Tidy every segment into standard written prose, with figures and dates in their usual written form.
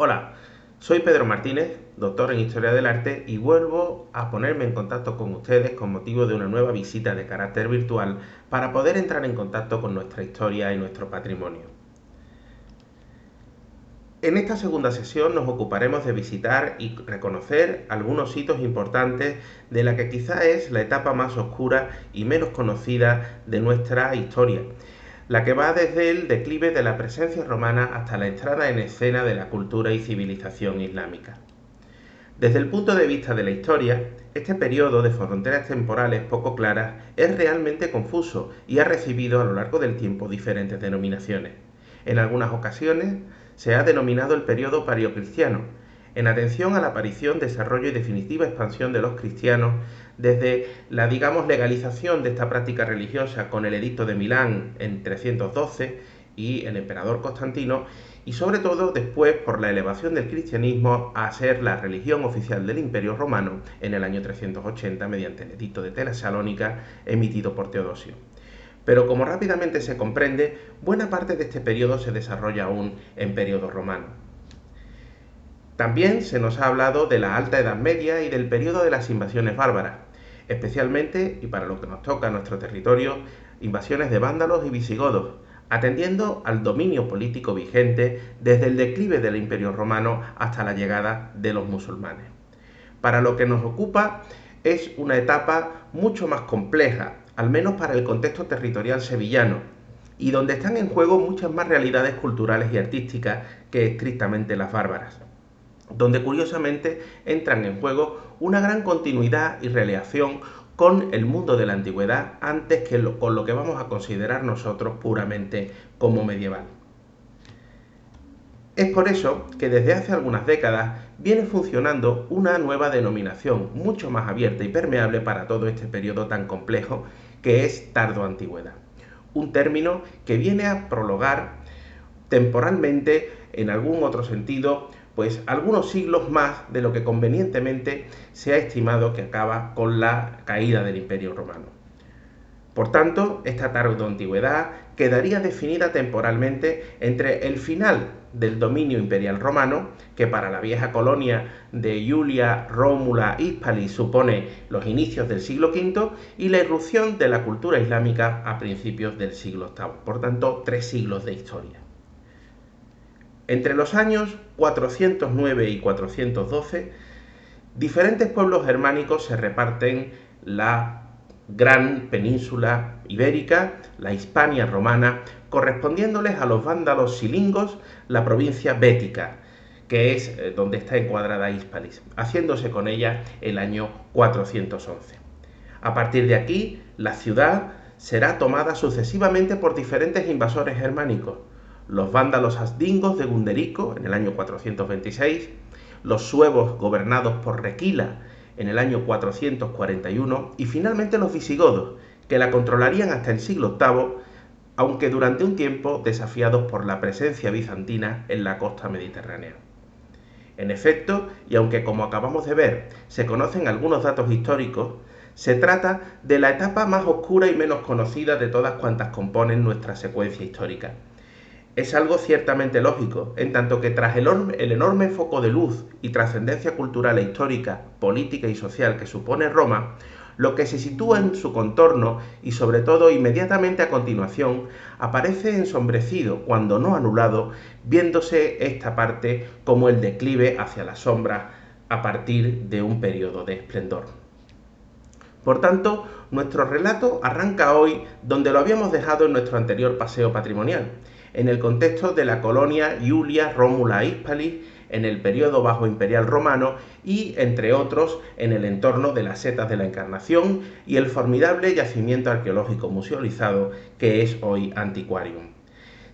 Hola, soy Pedro Martínez, doctor en Historia del Arte, y vuelvo a ponerme en contacto con ustedes con motivo de una nueva visita de carácter virtual para poder entrar en contacto con nuestra historia y nuestro patrimonio. En esta segunda sesión nos ocuparemos de visitar y reconocer algunos hitos importantes de la que quizá es la etapa más oscura y menos conocida de nuestra historia, la que va desde el declive de la presencia romana hasta la entrada en escena de la cultura y civilización islámica. Desde el punto de vista de la historia, este periodo de fronteras temporales poco claras es realmente confuso y ha recibido a lo largo del tiempo diferentes denominaciones. En algunas ocasiones se ha denominado el periodo paleocristiano, en atención a la aparición, desarrollo y definitiva expansión de los cristianos desde la, legalización de esta práctica religiosa con el Edicto de Milán en 312 y el emperador Constantino, y sobre todo después por la elevación del cristianismo a ser la religión oficial del Imperio Romano en el año 380 mediante el Edicto de Tesalónica emitido por Teodosio. Pero como rápidamente se comprende, buena parte de este periodo se desarrolla aún en periodo romano. También se nos ha hablado de la Alta Edad Media y del periodo de las invasiones bárbaras, especialmente, y para lo que nos toca nuestro territorio, invasiones de vándalos y visigodos, atendiendo al dominio político vigente desde el declive del Imperio Romano hasta la llegada de los musulmanes. Para lo que nos ocupa es una etapa mucho más compleja, al menos para el contexto territorial sevillano, y donde están en juego muchas más realidades culturales y artísticas que estrictamente las bárbaras, donde curiosamente entran en juego una gran continuidad y relación con el mundo de la antigüedad antes que con lo que vamos a considerar nosotros puramente como medieval. Es por eso que desde hace algunas décadas viene funcionando una nueva denominación mucho más abierta y permeable para todo este periodo tan complejo que es tardoantigüedad. Un término que viene a prologar temporalmente, en algún otro sentido, pues algunos siglos más de lo que convenientemente se ha estimado que acaba con la caída del Imperio Romano. Por tanto, esta tardoantigüedad quedaría definida temporalmente entre el final del dominio imperial romano, que para la vieja colonia de Iulia, Rómula, Hispalis supone los inicios del siglo V, y la irrupción de la cultura islámica a principios del siglo VIII. Por tanto, 3 siglos de historia. Entre los años 409 y 412, diferentes pueblos germánicos se reparten la gran península ibérica, la Hispania romana, correspondiéndoles a los vándalos silingos la provincia bética, que es donde está encuadrada Hispalis, haciéndose con ella el año 411. A partir de aquí, la ciudad será tomada sucesivamente por diferentes invasores germánicos: los vándalos asdingos de Gunderico en el año 426, los suevos gobernados por Requila en el año 441 y finalmente los visigodos, que la controlarían hasta el siglo VIII, aunque durante un tiempo desafiados por la presencia bizantina en la costa mediterránea. En efecto, y aunque como acabamos de ver se conocen algunos datos históricos, se trata de la etapa más oscura y menos conocida de todas cuantas componen nuestra secuencia histórica. Es algo ciertamente lógico, en tanto que tras el enorme foco de luz y trascendencia cultural e histórica, política y social que supone Roma, lo que se sitúa en su contorno y sobre todo inmediatamente a continuación aparece ensombrecido, cuando no anulado, viéndose esta parte como el declive hacia la sombra a partir de un periodo de esplendor. Por tanto, nuestro relato arranca hoy donde lo habíamos dejado en nuestro anterior paseo patrimonial, en el contexto de la colonia Iulia, Rómula, Hispalis, en el periodo bajo imperial romano y, entre otros, en el entorno de las setas de la Encarnación y el formidable yacimiento arqueológico musealizado que es hoy Antiquarium.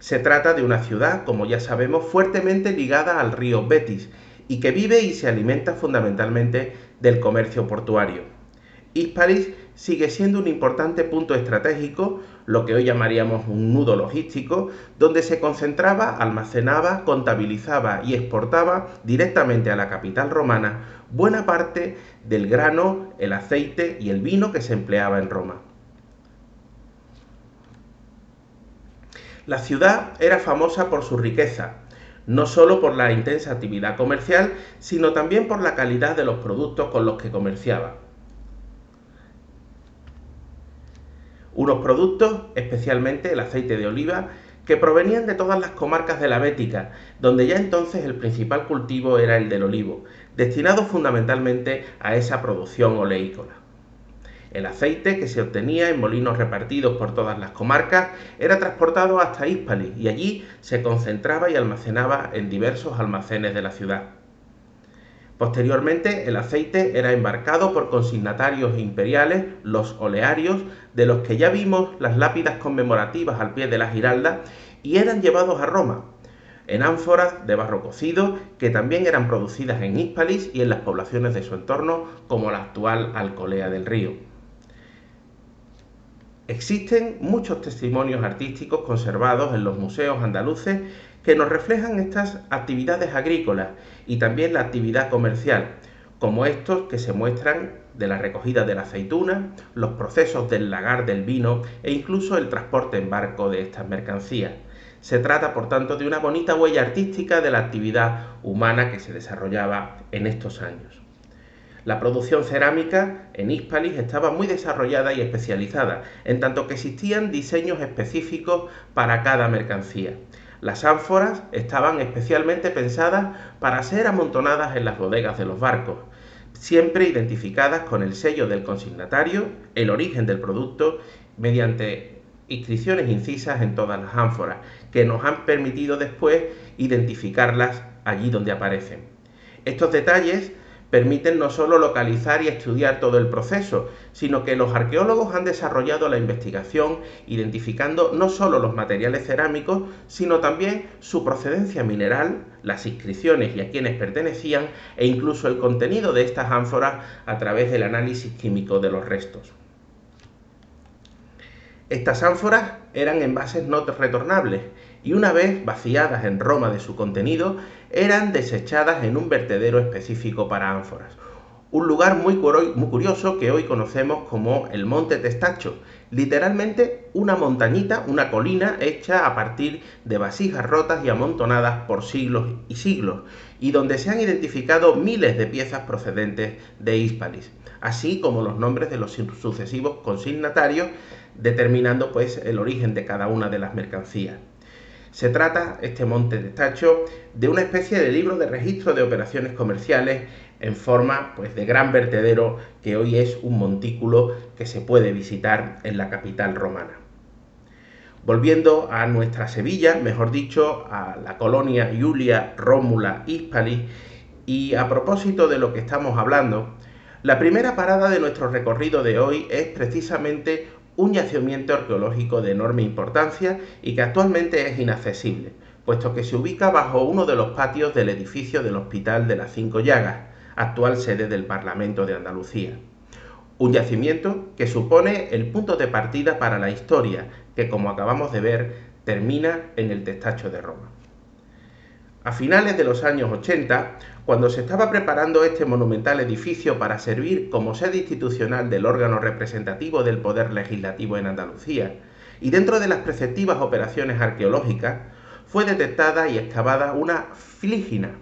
Se trata de una ciudad, como ya sabemos, fuertemente ligada al río Betis y que vive y se alimenta fundamentalmente del comercio portuario. Hispalis sigue siendo un importante punto estratégico, lo que hoy llamaríamos un nudo logístico, donde se concentraba, almacenaba, contabilizaba y exportaba directamente a la capital romana buena parte del grano, el aceite y el vino que se empleaba en Roma. La ciudad era famosa por su riqueza, no solo por la intensa actividad comercial, sino también por la calidad de los productos con los que comerciaba. Unos productos, especialmente el aceite de oliva, que provenían de todas las comarcas de la Bética, donde ya entonces el principal cultivo era el del olivo, destinado fundamentalmente a esa producción oleícola. El aceite, que se obtenía en molinos repartidos por todas las comarcas, era transportado hasta Hispalis y allí se concentraba y almacenaba en diversos almacenes de la ciudad. Posteriormente, el aceite era embarcado por consignatarios imperiales, los olearios, de los que ya vimos las lápidas conmemorativas al pie de la Giralda, y eran llevados a Roma, en ánforas de barro cocido, que también eran producidas en Hispalis y en las poblaciones de su entorno, como la actual Alcolea del Río. Existen muchos testimonios artísticos conservados en los museos andaluces que nos reflejan estas actividades agrícolas y también la actividad comercial, como estos que se muestran de la recogida de la aceituna, los procesos del lagar del vino e incluso el transporte en barco de estas mercancías. Se trata, por tanto, de una bonita huella artística de la actividad humana que se desarrollaba en estos años. La producción cerámica en Hispalis estaba muy desarrollada y especializada, en tanto que existían diseños específicos para cada mercancía. Las ánforas estaban especialmente pensadas para ser amontonadas en las bodegas de los barcos, siempre identificadas con el sello del consignatario, el origen del producto, mediante inscripciones incisas en todas las ánforas, que nos han permitido después identificarlas allí donde aparecen. Estos detalles permiten no solo localizar y estudiar todo el proceso, sino que los arqueólogos han desarrollado la investigación identificando no solo los materiales cerámicos, sino también su procedencia mineral, las inscripciones y a quienes pertenecían, e incluso el contenido de estas ánforas a través del análisis químico de los restos. Estas ánforas eran envases no retornables y una vez vaciadas en Roma de su contenido, eran desechadas en un vertedero específico para ánforas. Un lugar muy curioso que hoy conocemos como el Monte Testacho, literalmente una montañita, una colina hecha a partir de vasijas rotas y amontonadas por siglos y siglos, y donde se han identificado miles de piezas procedentes de Hispalis, así como los nombres de los sucesivos consignatarios, determinando pues el origen de cada una de las mercancías. Se trata, este Monte Testacho, de una especie de libro de registro de operaciones comerciales en forma pues, de gran vertedero que hoy es un montículo que se puede visitar en la capital romana. Volviendo a nuestra Sevilla, mejor dicho, a la colonia Iulia Rómula Hispalis, y a propósito de lo que estamos hablando, la primera parada de nuestro recorrido de hoy es precisamente un yacimiento arqueológico de enorme importancia y que actualmente es inaccesible, puesto que se ubica bajo uno de los patios del edificio del Hospital de las Cinco Llagas, actual sede del Parlamento de Andalucía. Un yacimiento que supone el punto de partida para la historia, que como acabamos de ver, termina en el Testacho de Roma. A finales de los años 80, cuando se estaba preparando este monumental edificio para servir como sede institucional del órgano representativo del Poder Legislativo en Andalucía, y dentro de las preceptivas operaciones arqueológicas, fue detectada y excavada una flígina,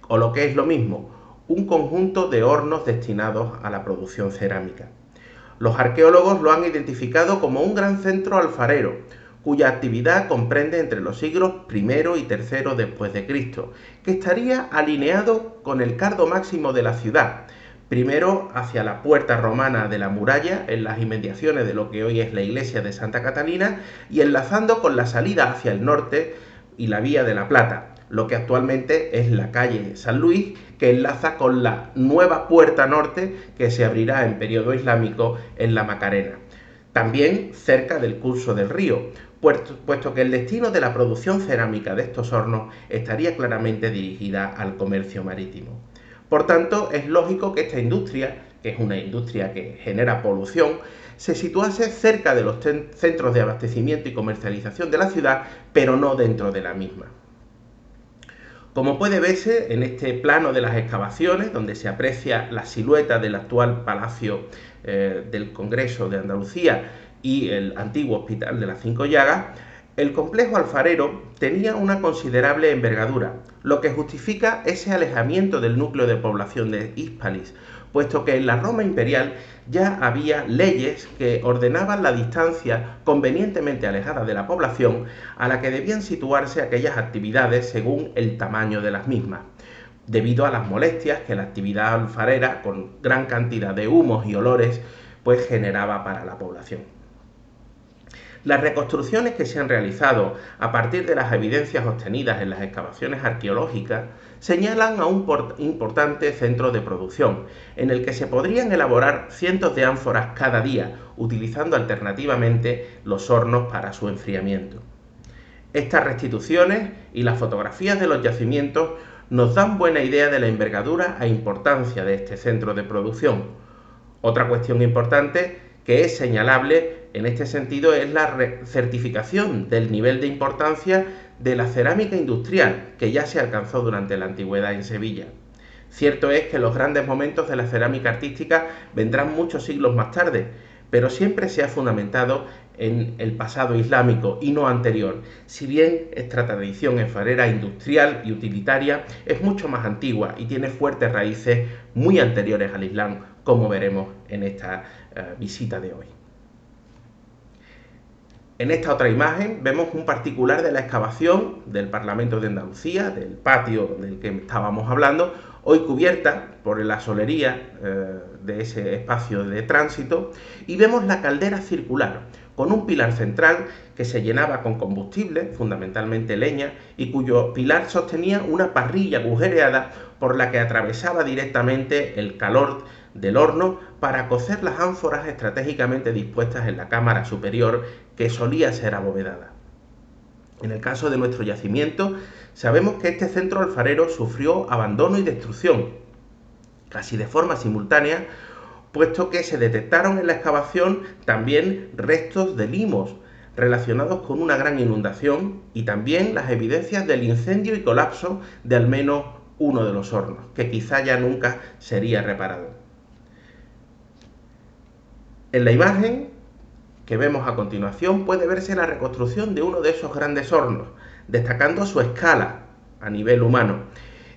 o lo que es lo mismo, un conjunto de hornos destinados a la producción cerámica. Los arqueólogos lo han identificado como un gran centro alfarero, cuya actividad comprende entre los siglos I y III después de Cristo, que estaría alineado con el cardo máximo de la ciudad, primero hacia la puerta romana de la muralla, en las inmediaciones de lo que hoy es la iglesia de Santa Catalina, y enlazando con la salida hacia el norte y la Vía de la Plata, lo que actualmente es la calle San Luis, que enlaza con la nueva puerta norte que se abrirá en periodo islámico en la Macarena, también cerca del curso del río, puesto que el destino de la producción cerámica de estos hornos estaría claramente dirigida al comercio marítimo. Por tanto, es lógico que esta industria, que es una industria que genera polución, se situase cerca de los centros de abastecimiento y comercialización de la ciudad, pero no dentro de la misma. Como puede verse en este plano de las excavaciones, donde se aprecia la silueta del actual Palacio del Congreso de Andalucía y el antiguo Hospital de las Cinco Llagas, El complejo alfarero tenía una considerable envergadura, lo que justifica ese alejamiento del núcleo de población de Hispalis, puesto que en la Roma imperial ya había leyes que ordenaban la distancia convenientemente alejada de la población a la que debían situarse aquellas actividades según el tamaño de las mismas, debido a las molestias que la actividad alfarera, con gran cantidad de humos y olores, pues generaba para la población. Las reconstrucciones que se han realizado a partir de las evidencias obtenidas en las excavaciones arqueológicas señalan a un importante centro de producción, en el que se podrían elaborar cientos de ánforas cada día, utilizando alternativamente los hornos para su enfriamiento. Estas restituciones y las fotografías de los yacimientos nos dan buena idea de la envergadura e importancia de este centro de producción. Otra cuestión importante que es señalable en este sentido es la certificación del nivel de importancia de la cerámica industrial que ya se alcanzó durante la antigüedad en Sevilla. Cierto es que los grandes momentos de la cerámica artística vendrán muchos siglos más tarde, pero siempre se ha fundamentado en el pasado islámico y no anterior, si bien esta tradición alfarera industrial y utilitaria es mucho más antigua y tiene fuertes raíces muy anteriores al Islam, como veremos en esta visita de hoy. En esta otra imagen vemos un particular de la excavación del Parlamento de Andalucía, del patio del que estábamos hablando, hoy cubierta por la solería de ese espacio de tránsito, y vemos la caldera circular, con un pilar central que se llenaba con combustible, fundamentalmente leña, y cuyo pilar sostenía una parrilla agujereada por la que atravesaba directamente el calor del horno para cocer las ánforas estratégicamente dispuestas en la cámara superior, que solía ser abovedada. En el caso de nuestro yacimiento, sabemos que este centro alfarero sufrió abandono y destrucción, casi de forma simultánea, puesto que se detectaron en la excavación también restos de limos relacionados con una gran inundación y también las evidencias del incendio y colapso de al menos uno de los hornos, que quizá ya nunca sería reparado. En la imagen que vemos a continuación puede verse la reconstrucción de uno de esos grandes hornos, destacando su escala a nivel humano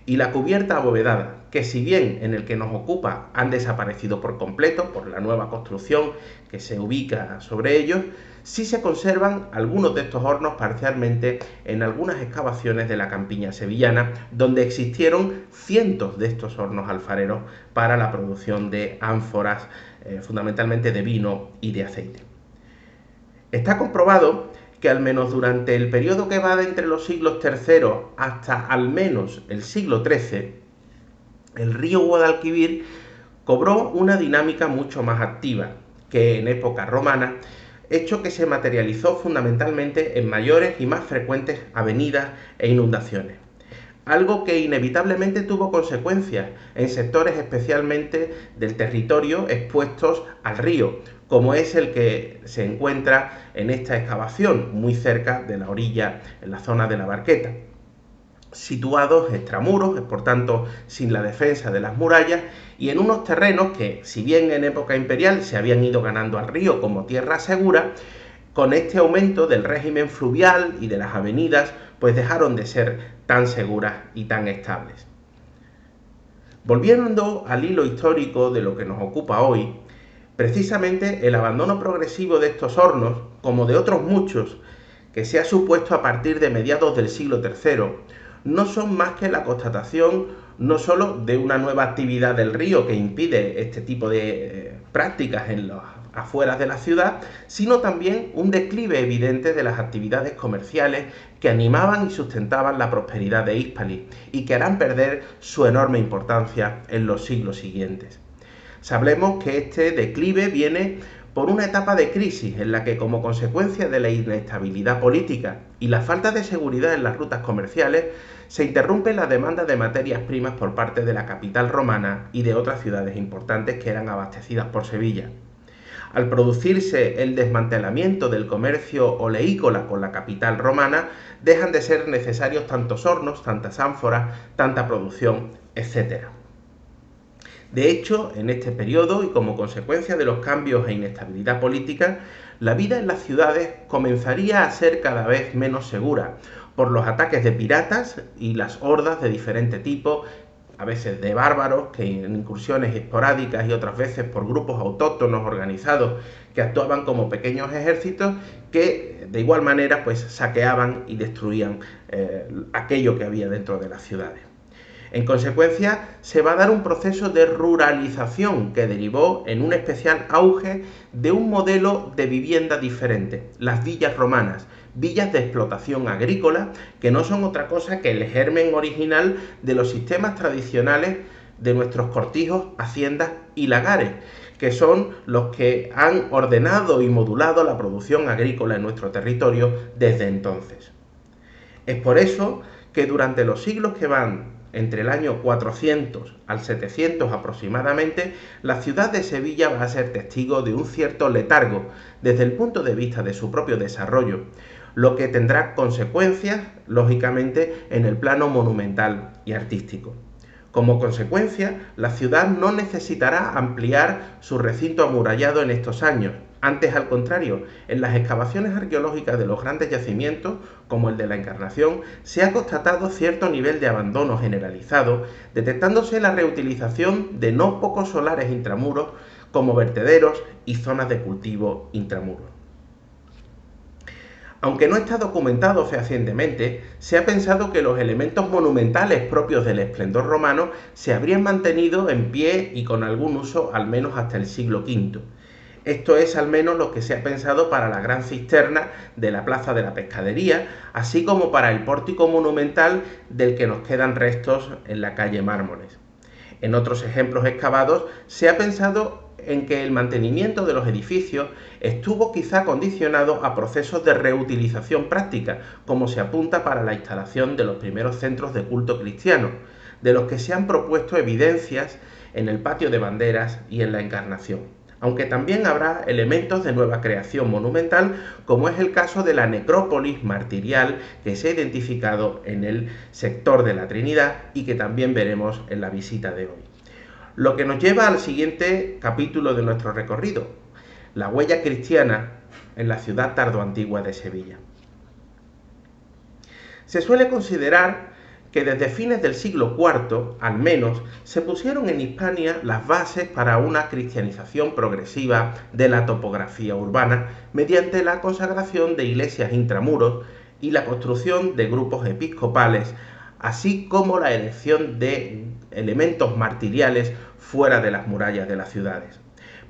y la cubierta abovedada, que si bien en el que nos ocupa han desaparecido por completo por la nueva construcción que se ubica sobre ellos, sí se conservan algunos de estos hornos parcialmente en algunas excavaciones de la campiña sevillana, donde existieron cientos de estos hornos alfareros para la producción de ánforas, fundamentalmente de vino y de aceite. Está comprobado que al menos durante el periodo que va de entre los siglos III hasta al menos el siglo XIII, el río Guadalquivir cobró una dinámica mucho más activa que en época romana, hecho que se materializó fundamentalmente en mayores y más frecuentes avenidas e inundaciones. Algo que inevitablemente tuvo consecuencias en sectores especialmente del territorio expuestos al río, como es el que se encuentra en esta excavación, muy cerca de la orilla, en la zona de la Barqueta, situados extramuros, por tanto sin la defensa de las murallas, y en unos terrenos que, si bien en época imperial se habían ido ganando al río como tierra segura, con este aumento del régimen fluvial y de las avenidas, pues dejaron de ser tan seguras y tan estables. Volviendo al hilo histórico de lo que nos ocupa hoy, precisamente el abandono progresivo de estos hornos, como de otros muchos, que se ha supuesto a partir de mediados del siglo III, no son más que la constatación no solo de una nueva actividad del río que impide este tipo de prácticas en las afueras de la ciudad, sino también un declive evidente de las actividades comerciales que animaban y sustentaban la prosperidad de Hispalis y que harán perder su enorme importancia en los siglos siguientes. Sabemos que este declive viene por una etapa de crisis en la que, como consecuencia de la inestabilidad política y la falta de seguridad en las rutas comerciales, se interrumpe la demanda de materias primas por parte de la capital romana y de otras ciudades importantes que eran abastecidas por Sevilla. Al producirse el desmantelamiento del comercio oleícola con la capital romana, dejan de ser necesarios tantos hornos, tantas ánforas, tanta producción, etc. De hecho, en este periodo y como consecuencia de los cambios e inestabilidad política, la vida en las ciudades comenzaría a ser cada vez menos segura por los ataques de piratas y las hordas de diferente tipo, a veces de bárbaros, que en incursiones esporádicas y otras veces por grupos autóctonos organizados que actuaban como pequeños ejércitos que de igual manera pues saqueaban y destruían aquello que había dentro de las ciudades. En consecuencia, se va a dar un proceso de ruralización que derivó en un especial auge de un modelo de vivienda diferente, las villas romanas, villas de explotación agrícola, que no son otra cosa que el germen original de los sistemas tradicionales de nuestros cortijos, haciendas y lagares, que son los que han ordenado y modulado la producción agrícola en nuestro territorio desde entonces. Es por eso que durante los siglos que van entre el año 400 al 700 aproximadamente, la ciudad de Sevilla va a ser testigo de un cierto letargo desde el punto de vista de su propio desarrollo, lo que tendrá consecuencias, lógicamente, en el plano monumental y artístico. Como consecuencia, la ciudad no necesitará ampliar su recinto amurallado en estos años. Antes, al contrario, en las excavaciones arqueológicas de los grandes yacimientos, como el de la Encarnación, se ha constatado cierto nivel de abandono generalizado, detectándose la reutilización de no pocos solares intramuros como vertederos y zonas de cultivo intramuros. Aunque no está documentado fehacientemente, se ha pensado que los elementos monumentales propios del esplendor romano se habrían mantenido en pie y con algún uso al menos hasta el siglo V. Esto es al menos lo que se ha pensado para la gran cisterna de la Plaza de la Pescadería, así como para el pórtico monumental del que nos quedan restos en la calle Mármoles. En otros ejemplos excavados se ha pensado en que el mantenimiento de los edificios estuvo quizá condicionado a procesos de reutilización práctica, como se apunta para la instalación de los primeros centros de culto cristiano, de los que se han propuesto evidencias en el patio de banderas y en la Encarnación. Aunque también habrá elementos de nueva creación monumental, como es el caso de la necrópolis martirial que se ha identificado en el sector de la Trinidad y que también veremos en la visita de hoy. Lo que nos lleva al siguiente capítulo de nuestro recorrido, la huella cristiana en la ciudad tardoantigua de Sevilla. Se suele considerar que desde fines del siglo IV, al menos, se pusieron en Hispania las bases para una cristianización progresiva de la topografía urbana mediante la consagración de iglesias intramuros y la construcción de grupos episcopales, así como la elección de elementos martiriales fuera de las murallas de las ciudades.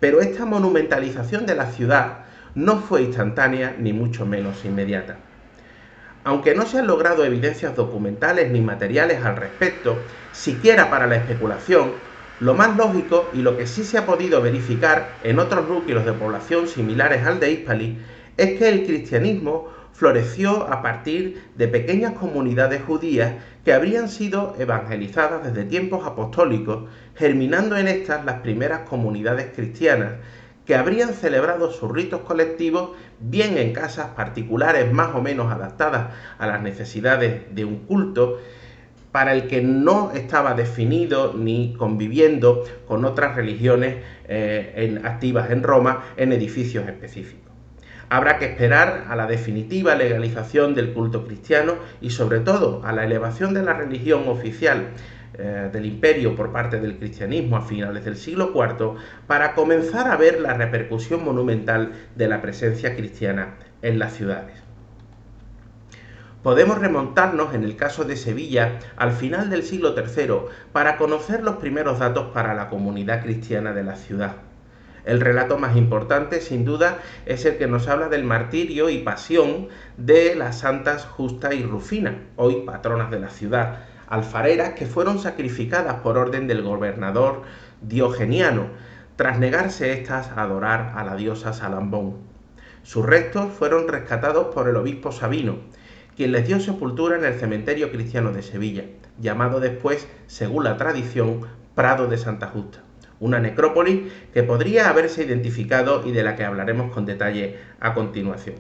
Pero esta monumentalización de la ciudad no fue instantánea ni mucho menos inmediata. Aunque no se han logrado evidencias documentales ni materiales al respecto, siquiera para la especulación, lo más lógico y lo que sí se ha podido verificar en otros núcleos de población similares al de Hispali es que el cristianismo floreció a partir de pequeñas comunidades judías que habrían sido evangelizadas desde tiempos apostólicos, germinando en estas las primeras comunidades cristianas que habrían celebrado sus ritos colectivos bien en casas particulares más o menos adaptadas a las necesidades de un culto, para el que no estaba definido ni conviviendo con otras religiones activas en Roma en edificios específicos. Habrá que esperar a la definitiva legalización del culto cristiano y sobre todo a la elevación de la religión oficial del imperio por parte del cristianismo a finales del siglo IV para comenzar a ver la repercusión monumental de la presencia cristiana en las ciudades. Podemos remontarnos, en el caso de Sevilla, al final del siglo III para conocer los primeros datos para la comunidad cristiana de la ciudad. El relato más importante, sin duda, es el que nos habla del martirio y pasión de las santas Justa y Rufina, hoy patronas de la ciudad, alfareras que fueron sacrificadas por orden del gobernador Diogeniano, tras negarse éstas a adorar a la diosa Salambón. Sus restos fueron rescatados por el obispo Sabino, quien les dio sepultura en el cementerio cristiano de Sevilla, llamado después, según la tradición, Prado de Santa Justa, una necrópolis que podría haberse identificado y de la que hablaremos con detalle a continuación.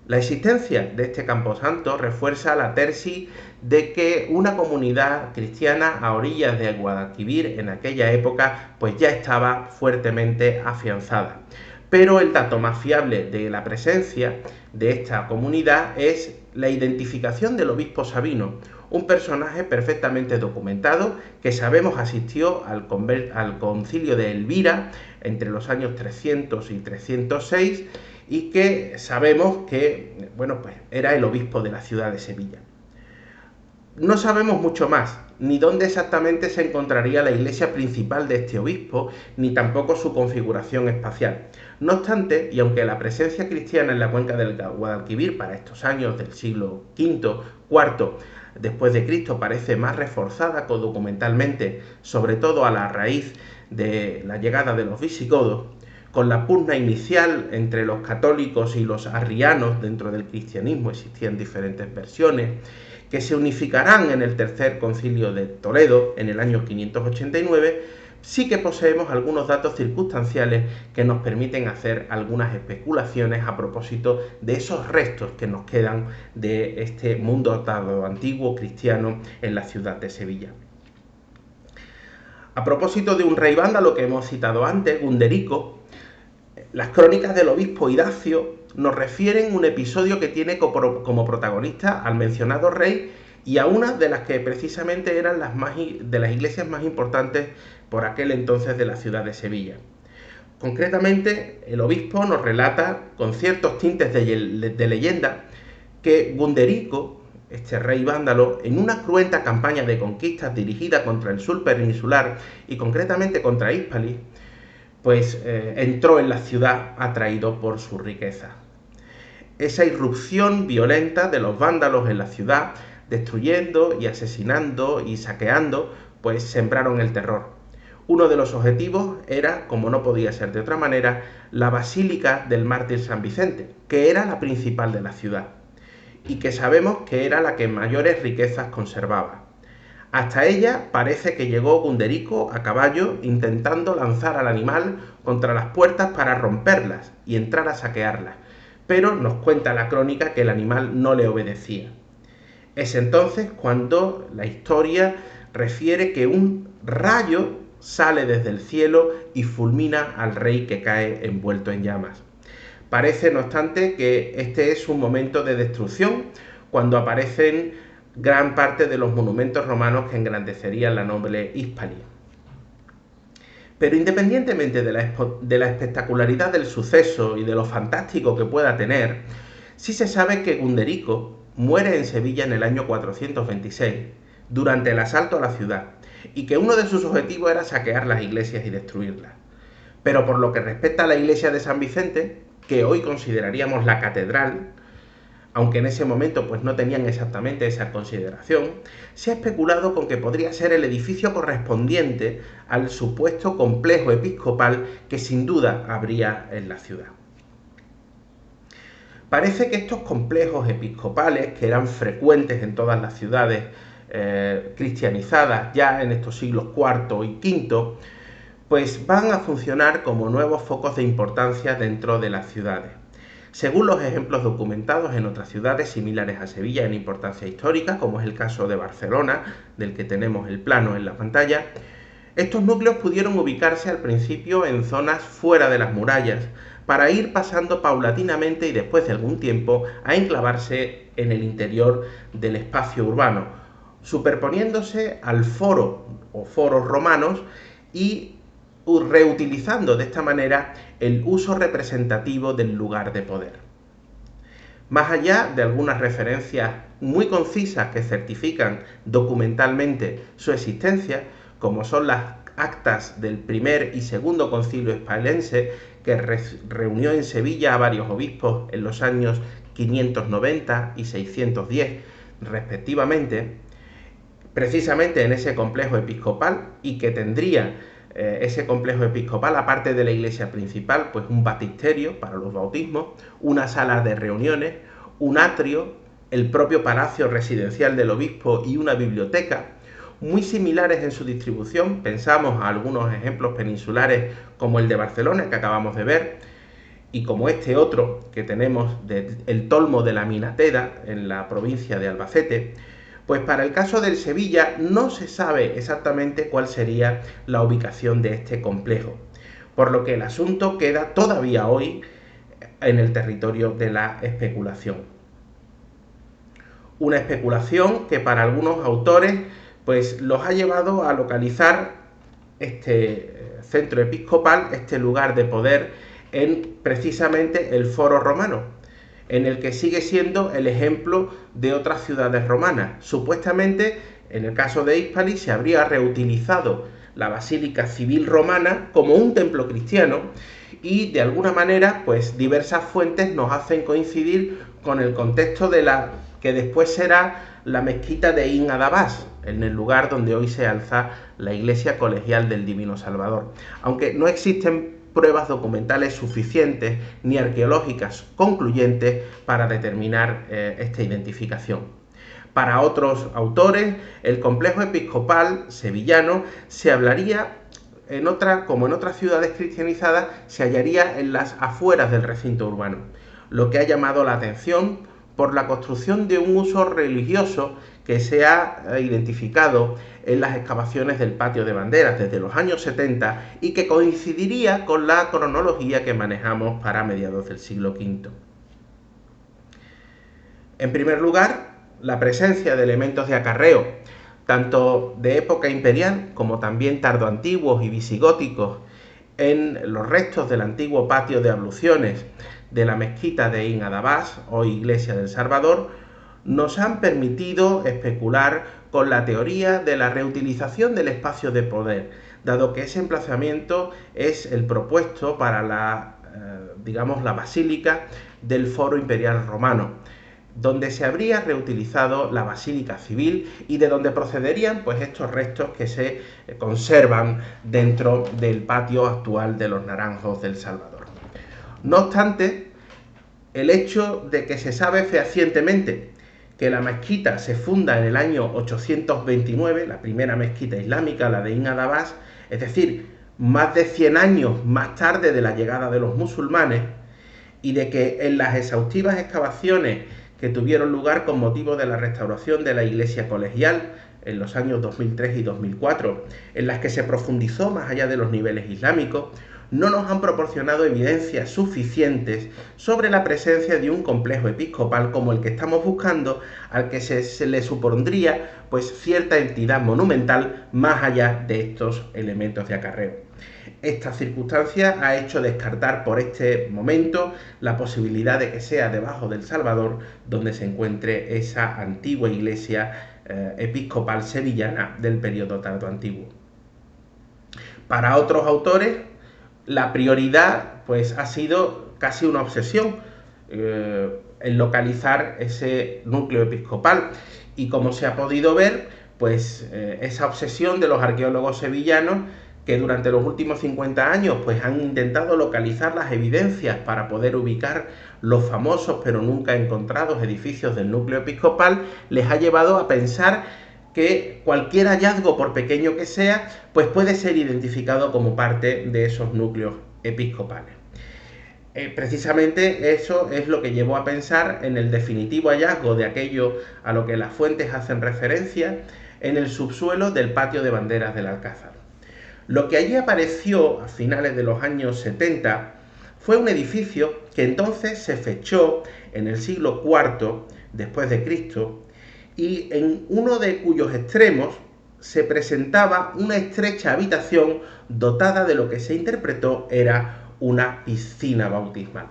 La existencia de este camposanto refuerza la tesis de que una comunidad cristiana a orillas del Guadalquivir en aquella época pues ya estaba fuertemente afianzada. pero el dato más fiable de la presencia de esta comunidad es la identificación del obispo Sabino, un personaje perfectamente documentado que sabemos asistió al concilio de Elvira entre los años 300 y 306 y que sabemos que pues era el obispo de la ciudad de Sevilla. No sabemos mucho más, ni dónde exactamente se encontraría la iglesia principal de este obispo, ni tampoco su configuración espacial. No obstante, y aunque la presencia cristiana en la cuenca del Guadalquivir para estos años del siglo V, IV después de Cristo parece más reforzada documentalmente, sobre todo a la raíz de la llegada de los visigodos, con la pugna inicial entre los católicos y los arrianos dentro del cristianismo existían diferentes versiones, que se unificarán en el tercer concilio de Toledo en el año 589, sí que poseemos algunos datos circunstanciales que nos permiten hacer algunas especulaciones a propósito de esos restos que nos quedan de este mundo antiguo cristiano en la ciudad de Sevilla. A propósito de un rey vándalo que hemos citado antes, Gunderico, las crónicas del obispo Idacio nos refieren un episodio que tiene como protagonista al mencionado rey y a una de las que precisamente eran de las iglesias más importantes por aquel entonces de la ciudad de Sevilla. Concretamente, el obispo nos relata, con ciertos tintes de leyenda, que Gunderico, este rey vándalo, en una cruenta campaña de conquistas dirigida contra el sur peninsular y concretamente contra Hispalis, entró en la ciudad atraído por su riqueza. Esa irrupción violenta de los vándalos en la ciudad, destruyendo y asesinando y saqueando, sembraron el terror. Uno de los objetivos era, como no podía ser de otra manera, la Basílica del Mártir San Vicente, que era la principal de la ciudad, y que sabemos que era la que mayores riquezas conservaba. Hasta ella parece que llegó Gunderico a caballo intentando lanzar al animal contra las puertas para romperlas y entrar a saquearlas, pero nos cuenta la crónica que el animal no le obedecía. Es entonces cuando la historia refiere que un rayo sale desde el cielo y fulmina al rey que cae envuelto en llamas. Parece, no obstante, que este es un momento de destrucción cuando aparecen gran parte de los monumentos romanos que engrandecerían la noble Hispalis. Pero independientemente de la espectacularidad del suceso y de lo fantástico que pueda tener, sí se sabe que Gunderico muere en Sevilla en el año 426, durante el asalto a la ciudad, y que uno de sus objetivos era saquear las iglesias y destruirlas. Pero por lo que respecta a la iglesia de San Vicente, que hoy consideraríamos la catedral, aunque en ese momento no tenían exactamente esa consideración, se ha especulado con que podría ser el edificio correspondiente al supuesto complejo episcopal que sin duda habría en la ciudad. Parece que estos complejos episcopales, que eran frecuentes en todas las ciudades cristianizadas ya en estos siglos IV y V, van a funcionar como nuevos focos de importancia dentro de las ciudades. Según los ejemplos documentados en otras ciudades similares a Sevilla en importancia histórica, como es el caso de Barcelona, del que tenemos el plano en la pantalla, estos núcleos pudieron ubicarse al principio en zonas fuera de las murallas, para ir pasando paulatinamente y después de algún tiempo a enclavarse en el interior del espacio urbano, superponiéndose al foro o foros romanos y reutilizando de esta manera el uso representativo del lugar de poder. Más allá de algunas referencias muy concisas que certifican documentalmente su existencia, como son las actas del primer y segundo concilio hispalense, que reunió en Sevilla a varios obispos en los años 590 y 610 respectivamente, precisamente en ese complejo episcopal, y que tendría ese complejo episcopal, aparte de la iglesia principal, un baptisterio para los bautismos, una sala de reuniones, un atrio, el propio palacio residencial del obispo y una biblioteca, muy similares en su distribución. Pensamos a algunos ejemplos peninsulares como el de Barcelona que acabamos de ver, y como este otro que tenemos del Tolmo de la Minateda en la provincia de Albacete. Para el caso del Sevilla no se sabe exactamente cuál sería la ubicación de este complejo, por lo que el asunto queda todavía hoy en el territorio de la especulación. Una especulación que para algunos autores pues los ha llevado a localizar este centro episcopal, este lugar de poder, en precisamente el Foro Romano, en el que sigue siendo el ejemplo de otras ciudades romanas. Supuestamente, en el caso de Hispali, se habría reutilizado la Basílica Civil Romana como un templo cristiano y de alguna manera, pues diversas fuentes nos hacen coincidir con el contexto de la que después será la mezquita de Ibn Adabás, en el lugar donde hoy se alza la Iglesia Colegial del Divino Salvador. Aunque no existen pruebas documentales suficientes ni arqueológicas concluyentes para determinar esta identificación. Para otros autores, el complejo episcopal sevillano se hablaría como en otras ciudades cristianizadas, se hallaría en las afueras del recinto urbano, lo que ha llamado la atención por la construcción de un uso religioso que se ha identificado en las excavaciones del patio de banderas desde los años 70 y que coincidiría con la cronología que manejamos para mediados del siglo V. En primer lugar, la presencia de elementos de acarreo, tanto de época imperial como también tardoantiguos y visigóticos, en los restos del antiguo patio de abluciones de la mezquita de Ibn Adabás, o Iglesia del Salvador, nos han permitido especular con la teoría de la reutilización del espacio de poder, dado que ese emplazamiento es el propuesto para la basílica del Foro Imperial Romano, donde se habría reutilizado la basílica civil y de donde procederían pues estos restos que se conservan dentro del patio actual de los Naranjos del Salvador. No obstante, el hecho de que se sabe fehacientemente que la mezquita se funda en el año 829, la primera mezquita islámica, la de Ibn Adabás, es decir, más de 100 años más tarde de la llegada de los musulmanes, y de que en las exhaustivas excavaciones que tuvieron lugar con motivo de la restauración de la iglesia colegial en los años 2003 y 2004, en las que se profundizó más allá de los niveles islámicos, no nos han proporcionado evidencias suficientes sobre la presencia de un complejo episcopal como el que estamos buscando, al que se le supondría pues cierta entidad monumental más allá de estos elementos de acarreo. Esta circunstancia ha hecho descartar por este momento la posibilidad de que sea debajo del Salvador donde se encuentre esa antigua iglesia episcopal sevillana del periodo tardoantiguo. Para otros autores, la prioridad pues ha sido casi una obsesión en localizar ese núcleo episcopal, y como se ha podido ver, pues esa obsesión de los arqueólogos sevillanos, que durante los últimos 50 años pues han intentado localizar las evidencias para poder ubicar los famosos pero nunca encontrados edificios del núcleo episcopal, les ha llevado a pensar que cualquier hallazgo, por pequeño que sea, pues puede ser identificado como parte de esos núcleos episcopales. Precisamente eso es lo que llevó a pensar en el definitivo hallazgo de aquello a lo que las fuentes hacen referencia en el subsuelo del patio de banderas del Alcázar. Lo que allí apareció a finales de los años 70 fue un edificio que entonces se fechó en el siglo IV después de Cristo, y en uno de cuyos extremos se presentaba una estrecha habitación dotada de lo que se interpretó era una piscina bautismal.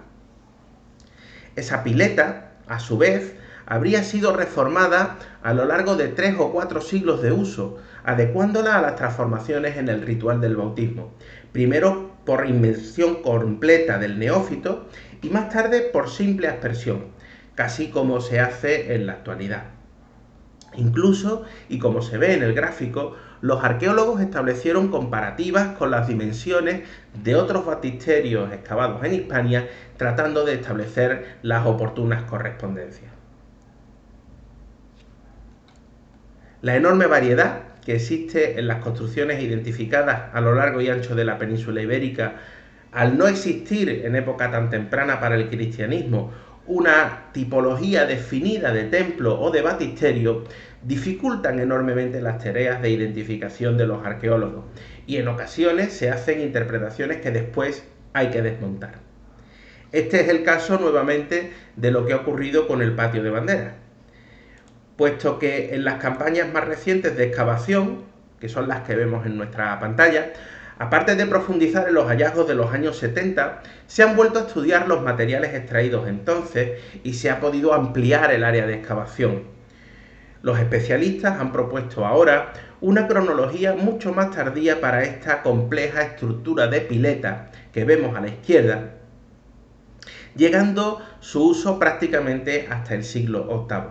Esa pileta, a su vez, habría sido reformada a lo largo de 3 o 4 siglos de uso, adecuándola a las transformaciones en el ritual del bautismo, primero por inmersión completa del neófito y más tarde por simple aspersión, casi como se hace en la actualidad. Incluso, y como se ve en el gráfico, los arqueólogos establecieron comparativas con las dimensiones de otros baptisterios excavados en Hispania, tratando de establecer las oportunas correspondencias. La enorme variedad que existe en las construcciones identificadas a lo largo y ancho de la península ibérica, al no existir en época tan temprana para el cristianismo una tipología definida de templo o de baptisterio dificultan enormemente las tareas de identificación de los arqueólogos y en ocasiones se hacen interpretaciones que después hay que desmontar. Este es el caso nuevamente de lo que ha ocurrido con el patio de banderas, puesto que en las campañas más recientes de excavación, que son las que vemos en nuestra pantalla, aparte de profundizar en los hallazgos de los años 70, se han vuelto a estudiar los materiales extraídos entonces y se ha podido ampliar el área de excavación. Los especialistas han propuesto ahora una cronología mucho más tardía para esta compleja estructura de pileta que vemos a la izquierda, llegando su uso prácticamente hasta el siglo VIII.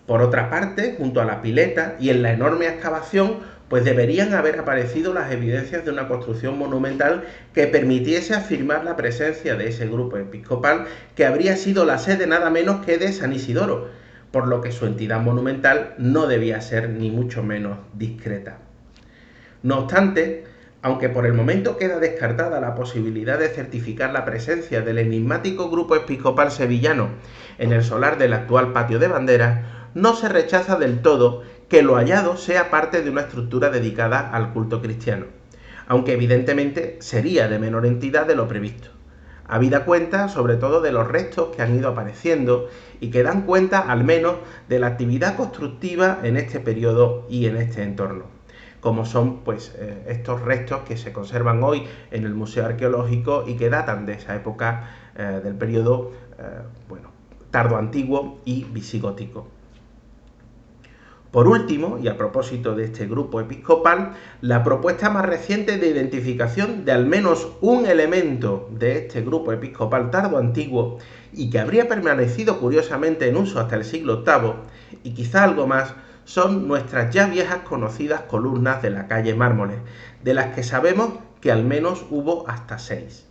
Por otra parte, junto a la pileta y en la enorme excavación, pues deberían haber aparecido las evidencias de una construcción monumental que permitiese afirmar la presencia de ese grupo episcopal que habría sido la sede nada menos que de San Isidoro, por lo que su entidad monumental no debía ser ni mucho menos discreta. No obstante, aunque por el momento queda descartada la posibilidad de certificar la presencia del enigmático grupo episcopal sevillano en el solar del actual patio de banderas, no se rechaza del todo que lo hallado sea parte de una estructura dedicada al culto cristiano, aunque evidentemente sería de menor entidad de lo previsto, habida cuenta sobre todo de los restos que han ido apareciendo y que dan cuenta al menos de la actividad constructiva en este periodo y en este entorno, como son pues estos restos que se conservan hoy en el Museo Arqueológico y que datan de esa época del periodo tardoantiguo y visigótico. Por último, y a propósito de este grupo episcopal, la propuesta más reciente de identificación de al menos un elemento de este grupo episcopal tardoantiguo y que habría permanecido curiosamente en uso hasta el siglo VIII, y quizá algo más, son nuestras ya viejas conocidas columnas de la calle Mármoles, de las que sabemos que al menos hubo hasta 6.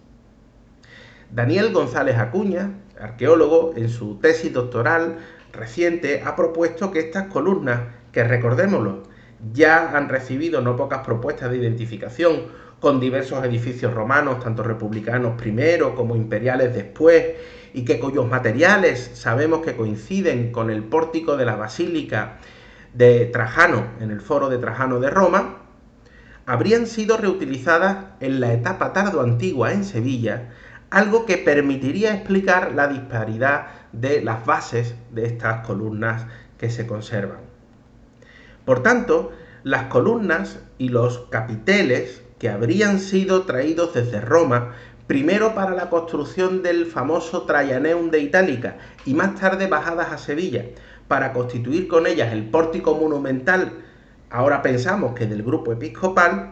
Daniel González Acuña, arqueólogo, en su tesis doctoral reciente ha propuesto que estas columnas, que recordémoslo, ya han recibido no pocas propuestas de identificación con diversos edificios romanos, tanto republicanos primero como imperiales después, y que cuyos materiales sabemos que coinciden con el pórtico de la Basílica de Trajano en el Foro de Trajano de Roma, habrían sido reutilizadas en la etapa tardoantigua en Sevilla, algo que permitiría explicar la disparidad de las bases de estas columnas que se conservan. Por tanto, las columnas y los capiteles que habrían sido traídos desde Roma, primero para la construcción del famoso Traianeum de Itálica y más tarde bajadas a Sevilla, para constituir con ellas el pórtico monumental, ahora pensamos que del grupo episcopal,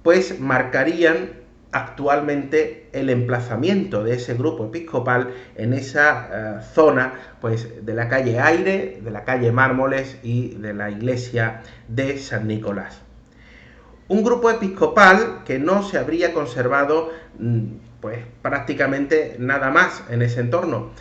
pues marcarían actualmente el emplazamiento de ese grupo episcopal en esa zona pues, de la calle Aire, de la calle Mármoles y de la iglesia de San Nicolás. Un grupo episcopal que no se habría conservado pues, prácticamente nada más en ese entorno.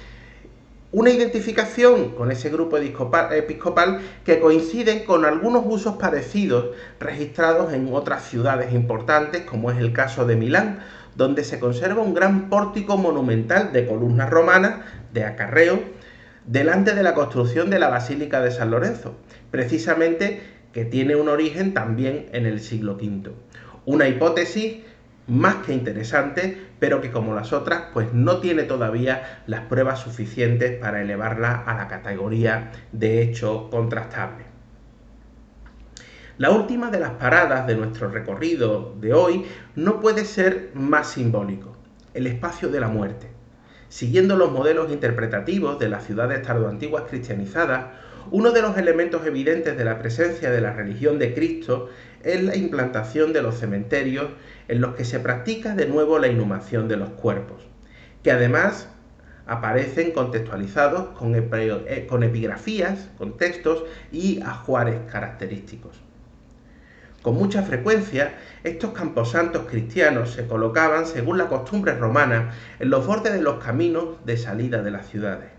Una identificación con ese grupo episcopal que coincide con algunos usos parecidos registrados en otras ciudades importantes, como es el caso de Milán, donde se conserva un gran pórtico monumental de columnas romanas de acarreo delante de la construcción de la Basílica de San Lorenzo, precisamente que tiene un origen también en el siglo V. Una hipótesis más que interesante, pero que como las otras, pues no tiene todavía las pruebas suficientes para elevarla a la categoría de hecho contrastable. La última de las paradas de nuestro recorrido de hoy no puede ser más simbólico: el espacio de la muerte. Siguiendo los modelos interpretativos de las ciudades tardoantiguas cristianizadas, uno de los elementos evidentes de la presencia de la religión de Cristo es la implantación de los cementerios en los que se practica de nuevo la inhumación de los cuerpos, que además aparecen contextualizados con epigrafías, con textos y ajuares característicos. Con mucha frecuencia, estos camposantos cristianos se colocaban, según la costumbre romana, en los bordes de los caminos de salida de las ciudades.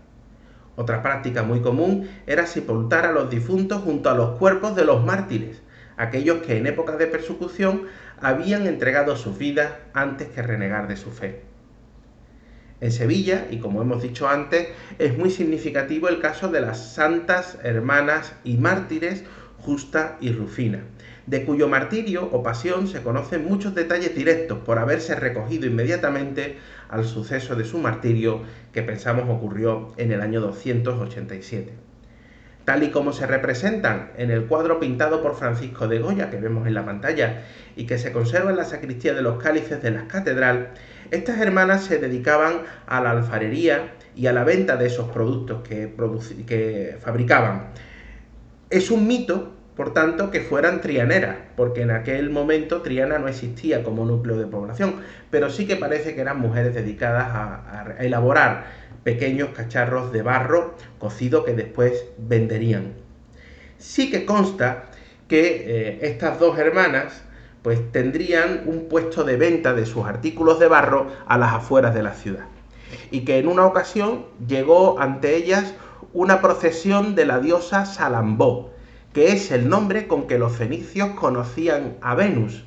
Otra práctica muy común era sepultar a los difuntos junto a los cuerpos de los mártires, aquellos que en épocas de persecución habían entregado sus vidas antes que renegar de su fe. En Sevilla, y como hemos dicho antes, es muy significativo el caso de las santas hermanas y mártires Justa y Rufina, de cuyo martirio o pasión se conocen muchos detalles directos por haberse recogido inmediatamente al suceso de su martirio, que pensamos ocurrió en el año 287. Tal y como se representan en el cuadro pintado por Francisco de Goya, que vemos en la pantalla, y que se conserva en la sacristía de los cálices de la catedral, estas hermanas se dedicaban a la alfarería y a la venta de esos productos que fabricaban. Es un mito, por tanto, que fueran trianeras, porque en aquel momento Triana no existía como núcleo de población, pero sí que parece que eran mujeres dedicadas a elaborar pequeños cacharros de barro cocido que después venderían. Sí que consta que estas dos hermanas pues tendrían un puesto de venta de sus artículos de barro a las afueras de la ciudad, y que en una ocasión llegó ante ellas una procesión de la diosa Salambó, que es el nombre con que los fenicios conocían a Venus,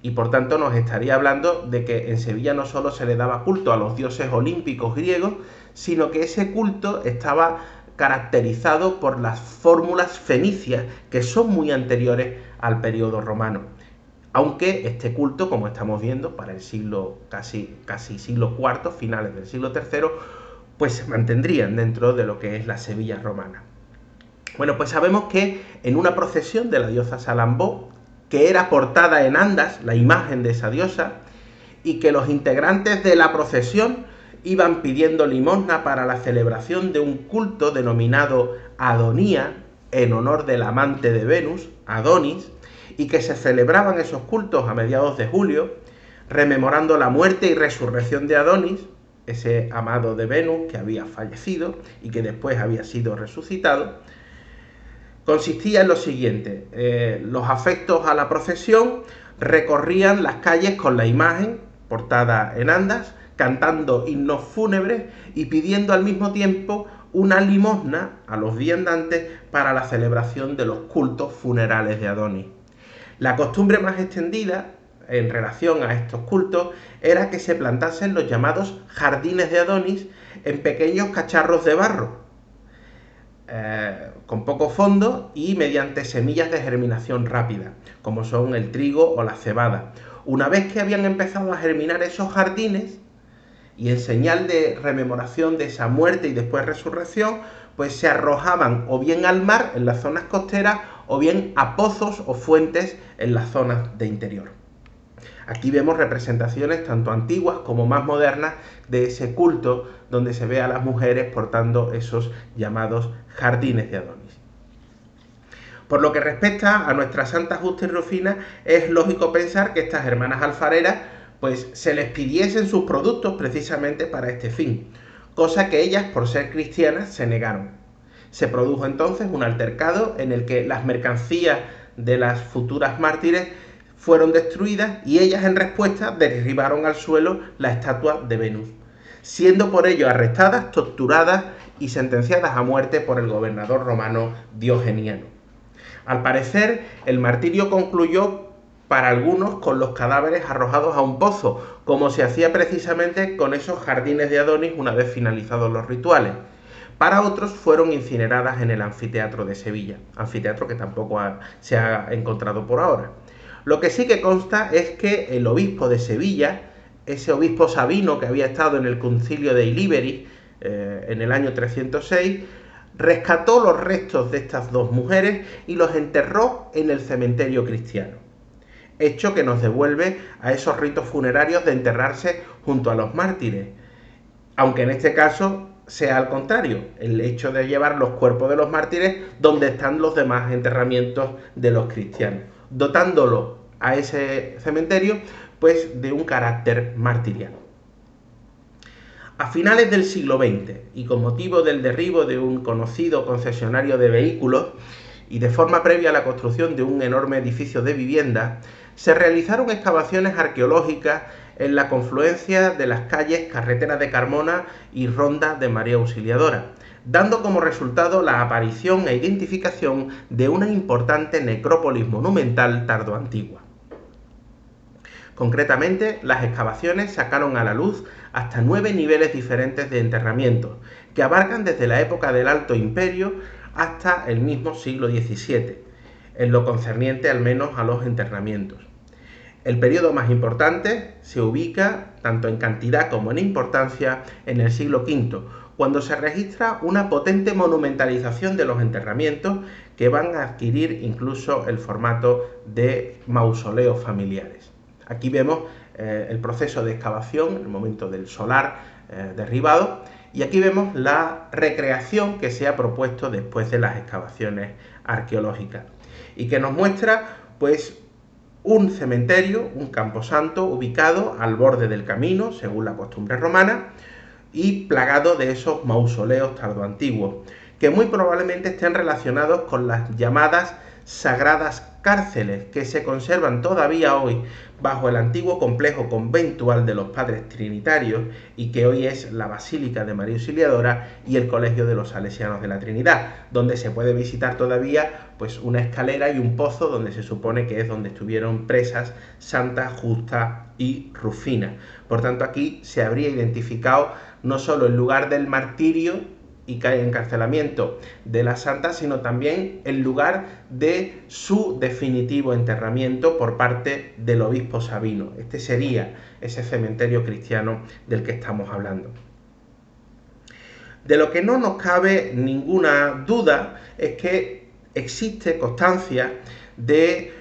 y por tanto nos estaría hablando de que en Sevilla no solo se le daba culto a los dioses olímpicos griegos, sino que ese culto estaba caracterizado por las fórmulas fenicias, que son muy anteriores al periodo romano. Aunque este culto, como estamos viendo, para el siglo casi siglo IV, finales del siglo III, pues se mantendrían dentro de lo que es la Sevilla romana. Bueno, pues sabemos que en una procesión de la diosa Salambó, que era portada en andas, la imagen de esa diosa, y que los integrantes de la procesión iban pidiendo limosna para la celebración de un culto denominado Adonía, en honor del amante de Venus, Adonis, y que se celebraban esos cultos a mediados de julio, rememorando la muerte y resurrección de Adonis, ese amado de Venus que había fallecido y que después había sido resucitado. Consistía en lo siguiente: los afectos a la procesión recorrían las calles con la imagen portada en andas, cantando himnos fúnebres y pidiendo al mismo tiempo una limosna a los viandantes para la celebración de los cultos funerales de Adonis. La costumbre más extendida en relación a estos cultos era que se plantasen los llamados jardines de Adonis en pequeños cacharros de barro, con poco fondo y mediante semillas de germinación rápida, como son el trigo o la cebada. Una vez que habían empezado a germinar esos jardines, y en señal de rememoración de esa muerte y después resurrección, pues se arrojaban o bien al mar en las zonas costeras o bien a pozos o fuentes en las zonas de interior. Aquí vemos representaciones tanto antiguas como más modernas de ese culto donde se ve a las mujeres portando esos llamados jardines de Adonis. Por lo que respecta a nuestra Santa Justa y Rufina, es lógico pensar que estas hermanas alfareras pues se les pidiesen sus productos precisamente para este fin, cosa que ellas, por ser cristianas, se negaron. Se produjo entonces un altercado en el que las mercancías de las futuras mártires fueron destruidas y ellas en respuesta derribaron al suelo la estatua de Venus, siendo por ello arrestadas, torturadas y sentenciadas a muerte por el gobernador romano Diogeniano. Al parecer, el martirio concluyó para algunos con los cadáveres arrojados a un pozo, como se hacía precisamente con esos jardines de Adonis una vez finalizados los rituales. Para otros fueron incineradas en el anfiteatro de Sevilla, anfiteatro que tampoco se ha encontrado por ahora. Lo que sí que consta es que el obispo de Sevilla, ese obispo Sabino que había estado en el concilio de Ilíberis en el año 306, rescató los restos de estas dos mujeres y los enterró en el cementerio cristiano, hecho que nos devuelve a esos ritos funerarios de enterrarse junto a los mártires, aunque en este caso sea al contrario, el hecho de llevar los cuerpos de los mártires donde están los demás enterramientos de los cristianos, dotándolo a ese cementerio pues de un carácter martiriano. A finales del siglo XX, y con motivo del derribo de un conocido concesionario de vehículos y de forma previa a la construcción de un enorme edificio de vivienda, se realizaron excavaciones arqueológicas en la confluencia de las calles Carretera de Carmona y Ronda de María Auxiliadora, dando como resultado la aparición e identificación de una importante necrópolis monumental tardoantigua. Concretamente, las excavaciones sacaron a la luz hasta 9 niveles diferentes de enterramientos, que abarcan desde la época del Alto Imperio hasta el mismo siglo XVII, en lo concerniente al menos a los enterramientos. El periodo más importante se ubica, tanto en cantidad como en importancia, en el siglo V, cuando se registra una potente monumentalización de los enterramientos que van a adquirir incluso el formato de mausoleos familiares. Aquí vemos el proceso de excavación, el momento del solar derribado, y aquí vemos la recreación que se ha propuesto después de las excavaciones arqueológicas y que nos muestra pues un cementerio, un camposanto ubicado al borde del camino, según la costumbre romana, y plagado de esos mausoleos tardoantiguos, que muy probablemente estén relacionados con las llamadas sagradas cárceles, que se conservan todavía hoy bajo el antiguo complejo conventual de los Padres Trinitarios y que hoy es la Basílica de María Auxiliadora y el Colegio de los Salesianos de la Trinidad, donde se puede visitar todavía pues una escalera y un pozo donde se supone que es donde estuvieron presas Santa Justa y Rufina. Por tanto, aquí se habría identificado no solo el lugar del martirio y encarcelamiento de la santa, sino también el lugar de su definitivo enterramiento por parte del obispo Sabino. Este sería ese cementerio cristiano del que estamos hablando. De lo que no nos cabe ninguna duda es que existe constancia de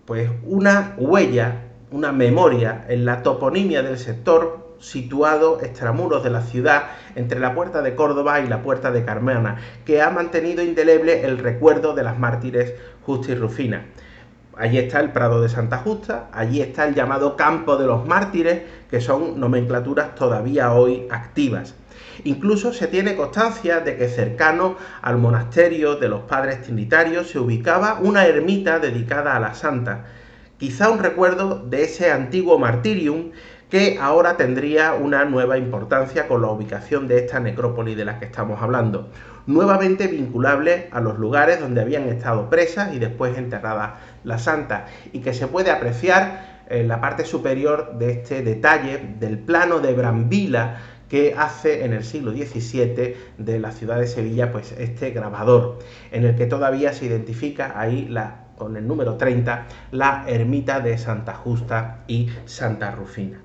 pues una huella, una memoria en la toponimia del sector situado extramuros de la ciudad, entre la Puerta de Córdoba y la Puerta de Carmona, que ha mantenido indeleble el recuerdo de las mártires Justa y Rufina. Allí está el Prado de Santa Justa, allí está el llamado Campo de los Mártires, que son nomenclaturas todavía hoy activas. Incluso se tiene constancia de que cercano al monasterio de los Padres Trinitarios se ubicaba una ermita dedicada a la santa, quizá un recuerdo de ese antiguo martirium que ahora tendría una nueva importancia con la ubicación de esta necrópolis de la que estamos hablando, nuevamente vinculable a los lugares donde habían estado presas y después enterradas las santas, y que se puede apreciar en la parte superior de este detalle del plano de Brambila que hace en el siglo XVII de la ciudad de Sevilla pues este grabador, en el que todavía se identifica ahí con el número 30 la ermita de Santa Justa y Santa Rufina.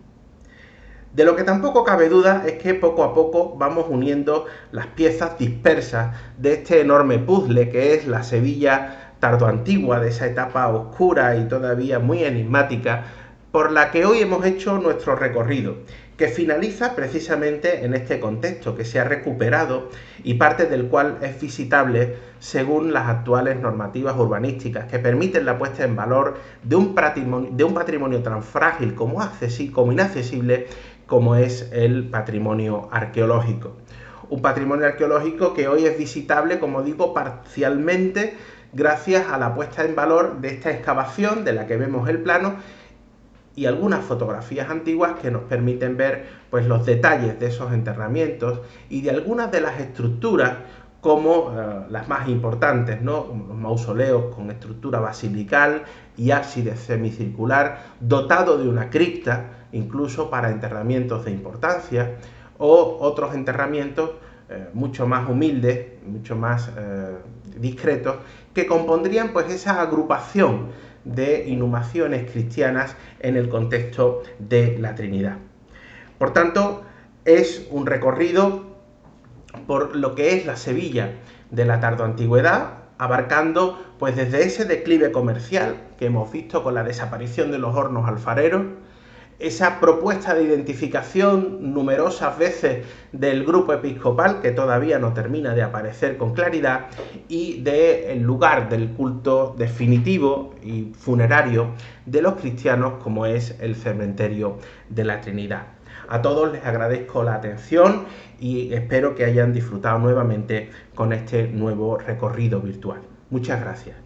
De lo que tampoco cabe duda es que poco a poco vamos uniendo las piezas dispersas de este enorme puzzle que es la Sevilla tardoantigua, de esa etapa oscura y todavía muy enigmática por la que hoy hemos hecho nuestro recorrido, que finaliza precisamente en este contexto que se ha recuperado y parte del cual es visitable según las actuales normativas urbanísticas que permiten la puesta en valor de un patrimonio tan frágil como inaccesible como es el patrimonio arqueológico. Un patrimonio arqueológico que hoy es visitable, como digo, parcialmente gracias a la puesta en valor de esta excavación de la que vemos el plano y algunas fotografías antiguas que nos permiten ver pues, los detalles de esos enterramientos y de algunas de las estructuras como las más importantes, ¿no? Los mausoleos con estructura basilical y ábside semicircular, dotado de una cripta, incluso para enterramientos de importancia, o otros enterramientos mucho más humildes, mucho más discretos, que compondrían pues esa agrupación de inhumaciones cristianas en el contexto de la Trinidad. Por tanto, es un recorrido por lo que es la Sevilla de la tardoantigüedad, abarcando pues desde ese declive comercial que hemos visto con la desaparición de los hornos alfareros, esa propuesta de identificación numerosas veces del grupo episcopal que todavía no termina de aparecer con claridad y del lugar del culto definitivo y funerario de los cristianos como es el cementerio de la Trinidad. A todos les agradezco la atención y espero que hayan disfrutado nuevamente con este nuevo recorrido virtual. Muchas gracias.